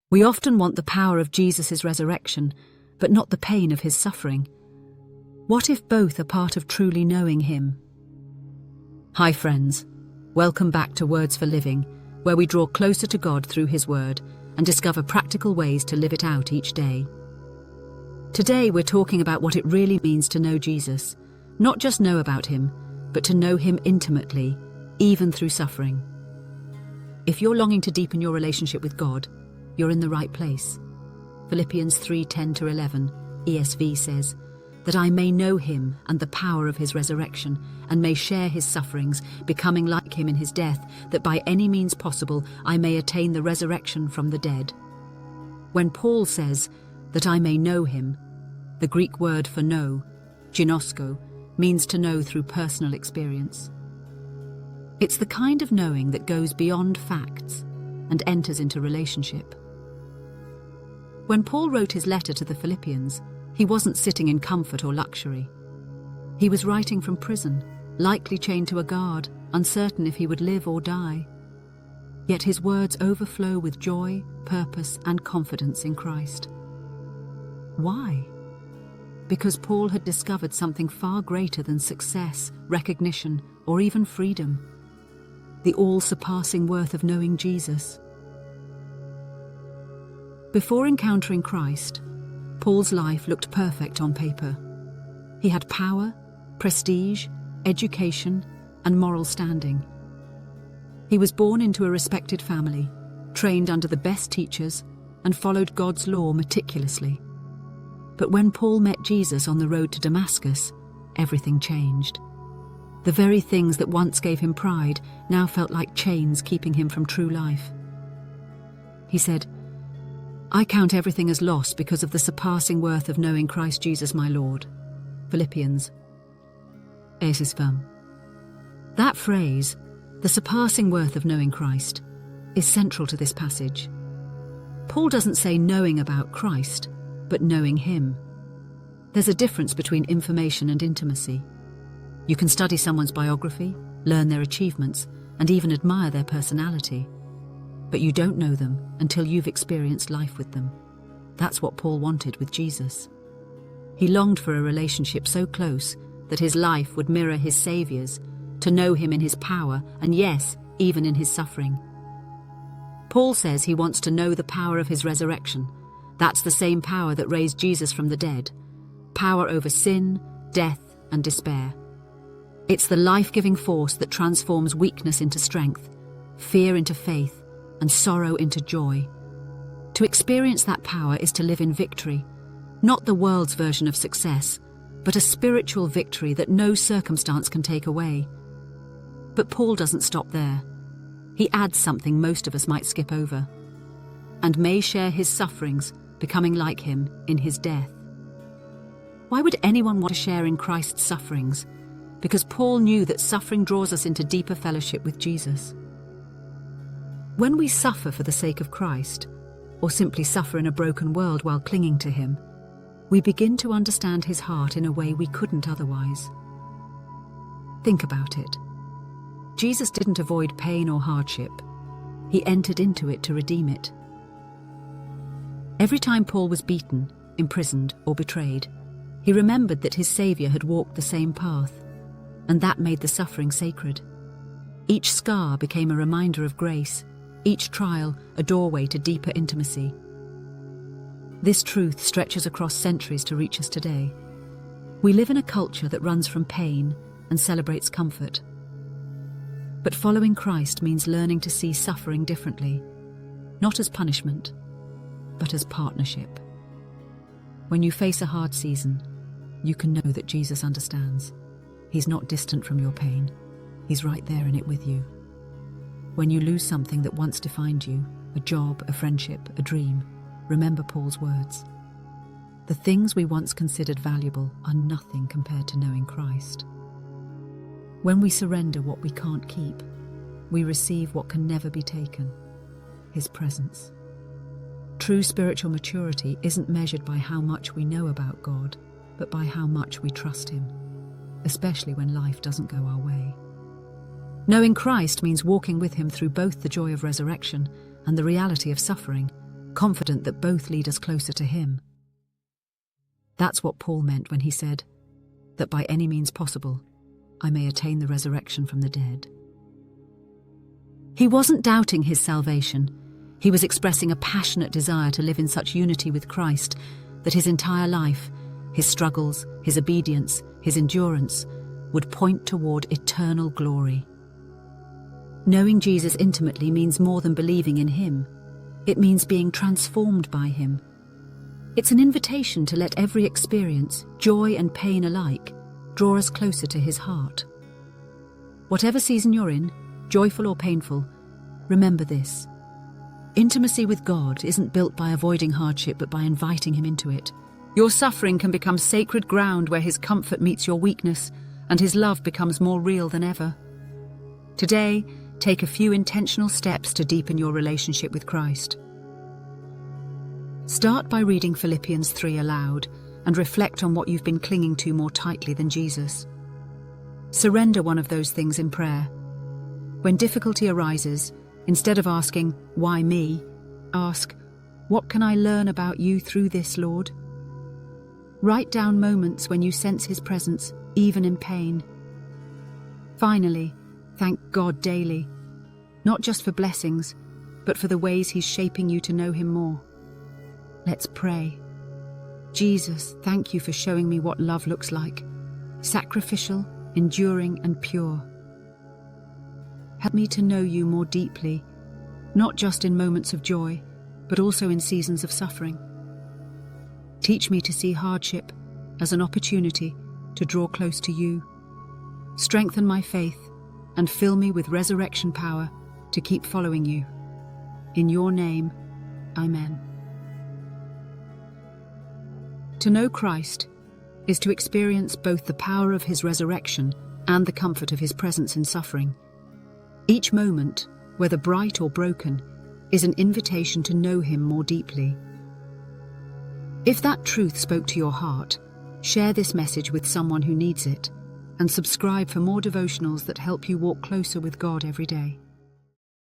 We often want the power of Jesus' resurrection, but not the pain of his suffering. What if both are part of truly knowing him? Hi friends, welcome back to Words for Living, where we draw closer to God through his word and discover practical ways to live it out each day. Today we're talking about what it really means to know Jesus, not just know about him, but to know him intimately, even through suffering. If you're longing to deepen your relationship with God, you're in the right place. Philippians 3:10-11, ESV says, "That I may know him and the power of his resurrection, and may share his sufferings, becoming like him in his death, that by any means possible I may attain the resurrection from the dead." When Paul says, "that I may know him," the Greek word for know, ginosko, means to know through personal experience. It's the kind of knowing that goes beyond facts and enters into relationship. When Paul wrote his letter to the Philippians, he wasn't sitting in comfort or luxury. He was writing from prison, likely chained to a guard, uncertain if he would live or die. Yet his words overflow with joy, purpose, and confidence in Christ. Why? Because Paul had discovered something far greater than success, recognition, or even freedom: the all-surpassing worth of knowing Jesus. Before encountering Christ, Paul's life looked perfect on paper. He had power, prestige, education, and moral standing. He was born into a respected family, trained under the best teachers, and followed God's law meticulously. But when Paul met Jesus on the road to Damascus, everything changed. The very things that once gave him pride now felt like chains keeping him from true life. He said, "I count everything as loss because of the surpassing worth of knowing Christ Jesus my Lord." Philippians 1:5. That phrase, the surpassing worth of knowing Christ, is central to this passage. Paul doesn't say knowing about Christ, but knowing him. There's a difference between information and intimacy. You can study someone's biography, learn their achievements, and even admire their personality. But you don't know them until you've experienced life with them. That's what Paul wanted with Jesus. He longed for a relationship so close that his life would mirror his Saviour's, to know him in his power and, yes, even in his suffering. Paul says he wants to know the power of his resurrection. That's the same power that raised Jesus from the dead. Power over sin, death, and despair. It's the life-giving force that transforms weakness into strength, fear into faith, and sorrow into joy. To experience that power is to live in victory, not the world's version of success, but a spiritual victory that no circumstance can take away. But Paul doesn't stop there. He adds something most of us might skip over: "and may share his sufferings, becoming like him in his death." Why would anyone want to share in Christ's sufferings? Because Paul knew that suffering draws us into deeper fellowship with Jesus. When we suffer for the sake of Christ, or simply suffer in a broken world while clinging to him, we begin to understand his heart in a way we couldn't otherwise. Think about it. Jesus didn't avoid pain or hardship. He entered into it to redeem it. Every time Paul was beaten, imprisoned, or betrayed, he remembered that his Saviour had walked the same path, and that made the suffering sacred. Each scar became a reminder of grace, each trial a doorway to deeper intimacy. This truth stretches across centuries to reach us today. We live in a culture that runs from pain and celebrates comfort. But following Christ means learning to see suffering differently, not as punishment, but as partnership. When you face a hard season, you can know that Jesus understands. He's not distant from your pain. He's right there in it with you. When you lose something that once defined you, a job, a friendship, a dream, remember Paul's words. The things we once considered valuable are nothing compared to knowing Christ. When we surrender what we can't keep, we receive what can never be taken, his presence. True spiritual maturity isn't measured by how much we know about God, but by how much we trust him, especially when life doesn't go our way. Knowing Christ means walking with him through both the joy of resurrection and the reality of suffering, confident that both lead us closer to Him. That's what Paul meant when he said, that by any means possible, I may attain the resurrection from the dead. He wasn't doubting his salvation. He was expressing a passionate desire to live in such unity with Christ that his entire life, his struggles, his obedience, his endurance, would point toward eternal glory. Knowing Jesus intimately means more than believing in Him. It means being transformed by Him. It's an invitation to let every experience, joy and pain alike, draw us closer to His heart. Whatever season you're in, joyful or painful, remember this. Intimacy with God isn't built by avoiding hardship but by inviting Him into it. Your suffering can become sacred ground where His comfort meets your weakness and His love becomes more real than ever. Today, take a few intentional steps to deepen your relationship with Christ. Start by reading Philippians 3 aloud and reflect on what you've been clinging to more tightly than Jesus. Surrender one of those things in prayer. When difficulty arises, instead of asking, "Why me?" ask, "What can I learn about you through this, Lord?" Write down moments when you sense His presence, even in pain. Finally, thank God daily, not just for blessings, but for the ways He's shaping you to know Him more. Let's pray. Jesus, thank You for showing me what love looks like, sacrificial, enduring, and pure. Help me to know You more deeply, not just in moments of joy, but also in seasons of suffering. Teach me to see hardship as an opportunity to draw close to You. Strengthen my faith and fill me with resurrection power to keep following You. In Your name, Amen. To know Christ is to experience both the power of His resurrection and the comfort of His presence in suffering. Each moment, whether bright or broken, is an invitation to know Him more deeply. If that truth spoke to your heart, share this message with someone who needs it, and subscribe for more devotionals that help you walk closer with God every day.